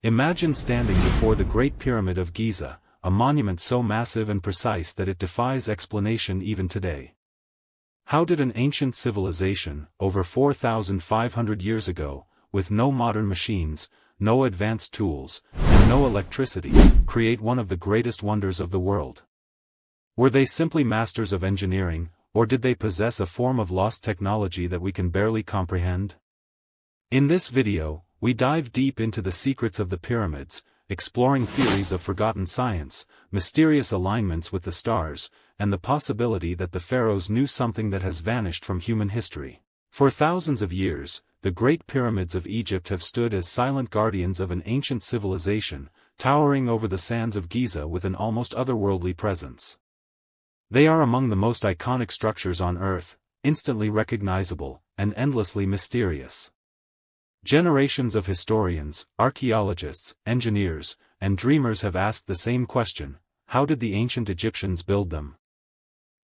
Imagine standing before the Great Pyramid of Giza, a monument so massive and precise that it defies explanation even today. How did an ancient civilization, over 4,500 years ago, with no modern machines, no advanced tools, and no electricity, create one of the greatest wonders of the world? Were they simply masters of engineering, or did they possess a form of lost technology that we can barely comprehend? In this video, we dive deep into the secrets of the pyramids, exploring theories of forgotten science, mysterious alignments with the stars, and the possibility that the pharaohs knew something that has vanished from human history. For thousands of years, the Great Pyramids of Egypt have stood as silent guardians of an ancient civilization, towering over the sands of Giza with an almost otherworldly presence. They are among the most iconic structures on Earth, instantly recognizable, and endlessly mysterious. Generations of historians, archaeologists, engineers, and dreamers have asked the same question: how did the ancient Egyptians build them?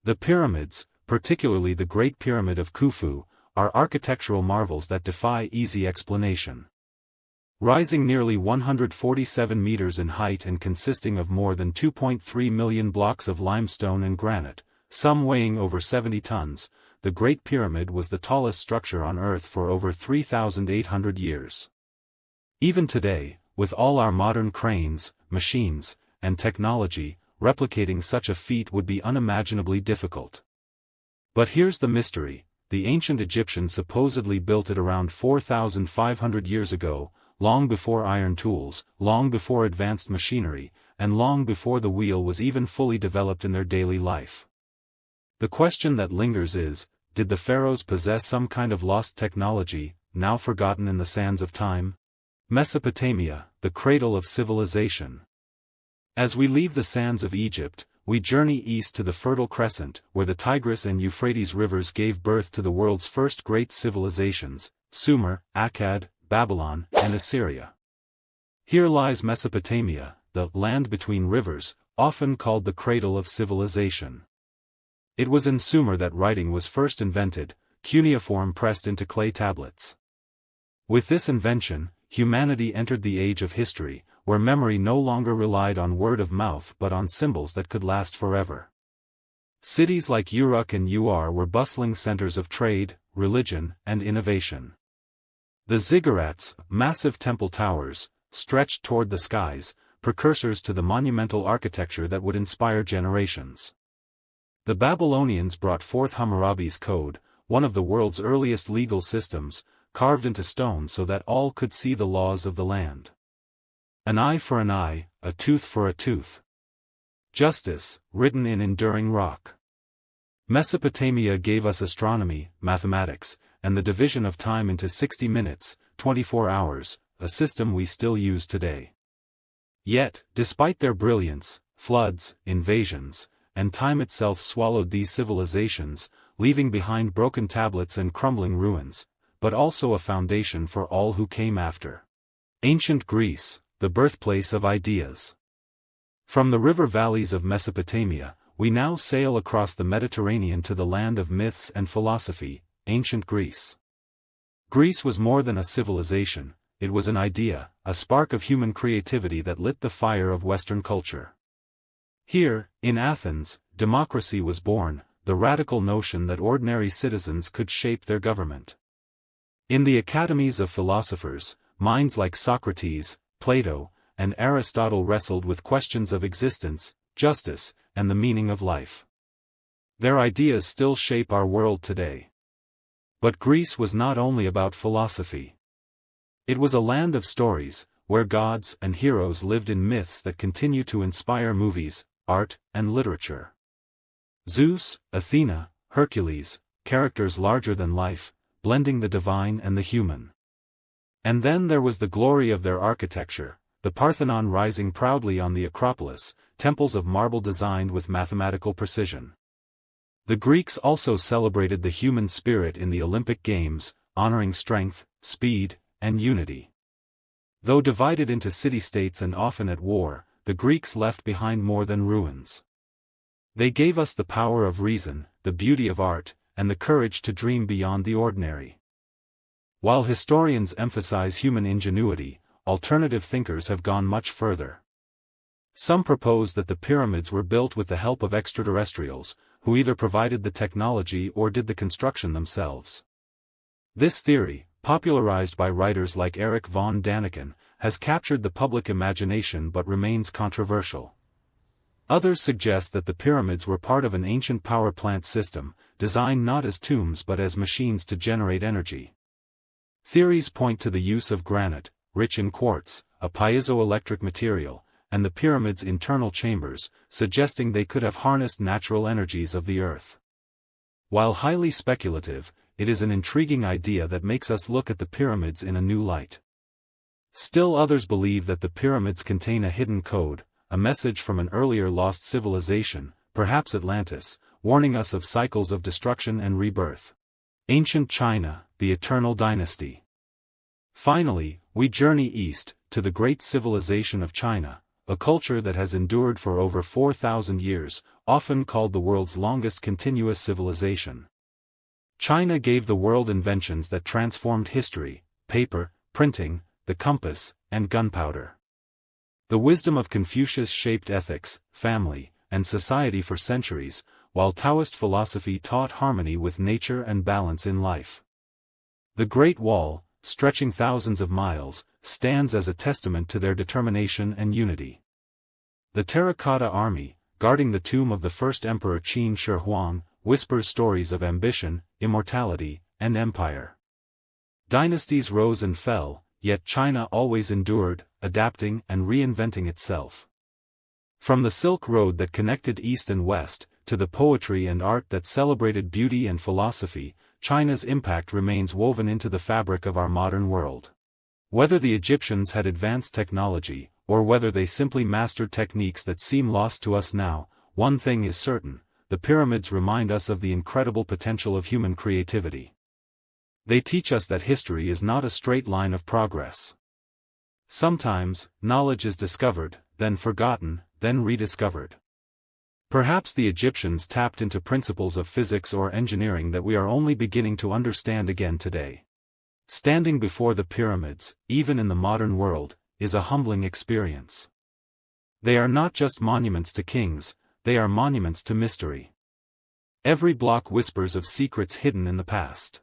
The pyramids, particularly the Great Pyramid of Khufu, are architectural marvels that defy easy explanation. Rising nearly 147 meters in height and consisting of more than 2.3 million blocks of limestone and granite, some weighing over 70 tons, the Great Pyramid was the tallest structure on Earth for over 3,800 years. Even today, with all our modern cranes, machines, and technology, replicating such a feat would be unimaginably difficult. But here's the mystery: the ancient Egyptians supposedly built it around 4,500 years ago, long before iron tools, long before advanced machinery, and long before the wheel was even fully developed in their daily life. The question that lingers is, did the pharaohs possess some kind of lost technology, now forgotten in the sands of time? Mesopotamia, the cradle of civilization. As we leave the sands of Egypt, we journey east to the Fertile Crescent, where the Tigris and Euphrates rivers gave birth to the world's first great civilizations: Sumer, Akkad, Babylon, and Assyria. Here lies Mesopotamia, the land between rivers, often called the cradle of civilization. It was in Sumer that writing was first invented, cuneiform pressed into clay tablets. With this invention, humanity entered the age of history, where memory no longer relied on word of mouth but on symbols that could last forever. Cities like Uruk and Ur were bustling centers of trade, religion, and innovation. The ziggurats, massive temple towers, stretched toward the skies, precursors to the monumental architecture that would inspire generations. The Babylonians brought forth Hammurabi's Code, one of the world's earliest legal systems, carved into stone so that all could see the laws of the land. An eye for an eye, a tooth for a tooth. Justice, written in enduring rock. Mesopotamia gave us astronomy, mathematics, and the division of time into 60 minutes, 24 hours, a system we still use today. Yet, despite their brilliance, floods, invasions, and time itself swallowed these civilizations, leaving behind broken tablets and crumbling ruins, but also a foundation for all who came after. Ancient Greece, the birthplace of ideas. From the river valleys of Mesopotamia, we now sail across the Mediterranean to the land of myths and philosophy, ancient Greece. Greece was more than a civilization, it was an idea, a spark of human creativity that lit the fire of Western culture. Here, in Athens, democracy was born, the radical notion that ordinary citizens could shape their government. In the academies of philosophers, minds like Socrates, Plato, and Aristotle wrestled with questions of existence, justice, and the meaning of life. Their ideas still shape our world today. But Greece was not only about philosophy. It was a land of stories, where gods and heroes lived in myths that continue to inspire movies, art, and literature. Zeus, Athena, Hercules, characters larger than life, blending the divine and the human. And then there was the glory of their architecture, the Parthenon rising proudly on the Acropolis, temples of marble designed with mathematical precision. The Greeks also celebrated the human spirit in the Olympic Games, honoring strength, speed, and unity. Though divided into city-states and often at war, the Greeks left behind more than ruins. They gave us the power of reason, the beauty of art, and the courage to dream beyond the ordinary. While historians emphasize human ingenuity, alternative thinkers have gone much further. Some propose that the pyramids were built with the help of extraterrestrials, who either provided the technology or did the construction themselves. This theory, popularized by writers like Erich von Däniken, has captured the public imagination but remains controversial. Others suggest that the pyramids were part of an ancient power plant system, designed not as tombs but as machines to generate energy. Theories point to the use of granite, rich in quartz, a piezoelectric material, and the pyramid's internal chambers, suggesting they could have harnessed natural energies of the earth. While highly speculative, it is an intriguing idea that makes us look at the pyramids in a new light. Still others believe that the pyramids contain a hidden code, a message from an earlier lost civilization, perhaps Atlantis, warning us of cycles of destruction and rebirth. Ancient China, the Eternal Dynasty. Finally, we journey east, to the great civilization of China, a culture that has endured for over 4,000 years, often called the world's longest continuous civilization. China gave the world inventions that transformed history: paper, printing, the compass, and gunpowder. The wisdom of Confucius shaped ethics, family, and society for centuries, while Taoist philosophy taught harmony with nature and balance in life. The Great Wall, stretching thousands of miles, stands as a testament to their determination and unity. The Terracotta Army, guarding the tomb of the first emperor Qin Shi Huang, whispers stories of ambition, immortality, and empire. Dynasties rose and fell, yet China always endured, adapting and reinventing itself. From the Silk Road that connected East and West, to the poetry and art that celebrated beauty and philosophy, China's impact remains woven into the fabric of our modern world. Whether the Egyptians had advanced technology, or whether they simply mastered techniques that seem lost to us now, one thing is certain: the pyramids remind us of the incredible potential of human creativity. They teach us that history is not a straight line of progress. Sometimes, knowledge is discovered, then forgotten, then rediscovered. Perhaps the Egyptians tapped into principles of physics or engineering that we are only beginning to understand again today. Standing before the pyramids, even in the modern world, is a humbling experience. They are not just monuments to kings, they are monuments to mystery. Every block whispers of secrets hidden in the past.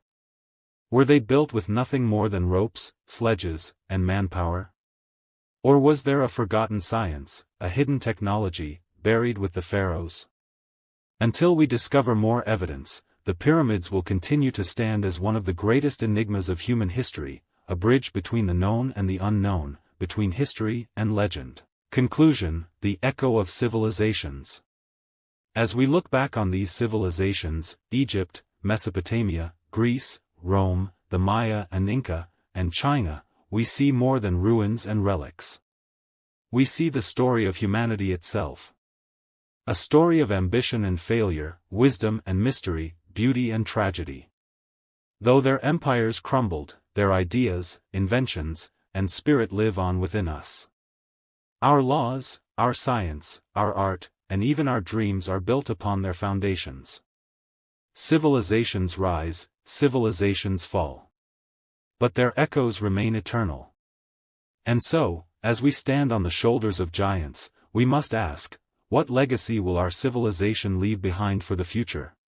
Were they built with nothing more than ropes, sledges, and manpower? Or was there a forgotten science, a hidden technology, buried with the pharaohs? Until we discover more evidence, the pyramids will continue to stand as one of the greatest enigmas of human history, a bridge between the known and the unknown, between history and legend. Conclusion: the echo of civilizations. As we look back on these civilizations, Egypt, Mesopotamia, Greece, Rome, the Maya and Inca, and China, we see more than ruins and relics. We see the story of humanity itself. A story of ambition and failure, wisdom and mystery, beauty and tragedy. Though their empires crumbled, their ideas, inventions, and spirit live on within us. Our laws, our science, our art, and even our dreams are built upon their foundations. Civilizations rise, civilizations fall. But their echoes remain eternal. And so, as we stand on the shoulders of giants, we must ask, what legacy will our civilization leave behind for the future?